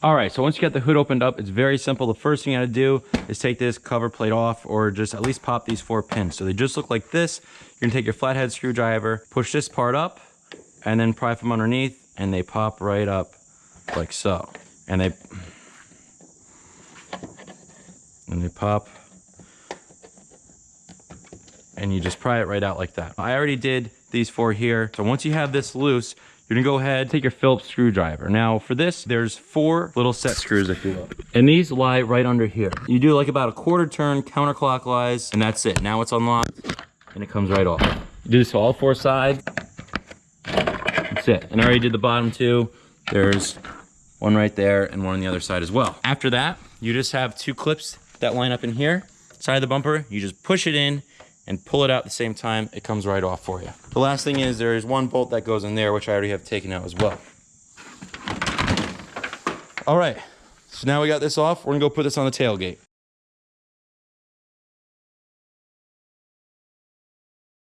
All right, so once you get the hood opened up, it's very simple. The first thing you gotta do is take this cover plate off, or just at least pop these 4 pins. So they just look like this. You're gonna take your flathead screwdriver, push this part up, and then pry from underneath, and they pop right up like so. And they pop, and you just pry it right out like that. I already did these 4 here. So once you have this loose, you're gonna go ahead, take your Phillips screwdriver. Now for this, there's 4 little set screws, if you will. And these lie right under here. You do like about a quarter turn counterclockwise, and that's it. Now it's unlocked, and it comes right off. You do this to all 4 sides. That's it. And I already did the bottom 2. There's one right there and one on the other side as well. After that, you just have 2 clips that line up in here, side of the bumper. You just push it in and pull it out at the same time. It comes right off for you. The last thing is there is 1 bolt that goes in there, which I already have taken out as well. All right, so now we got this off. We're gonna go put this on the tailgate.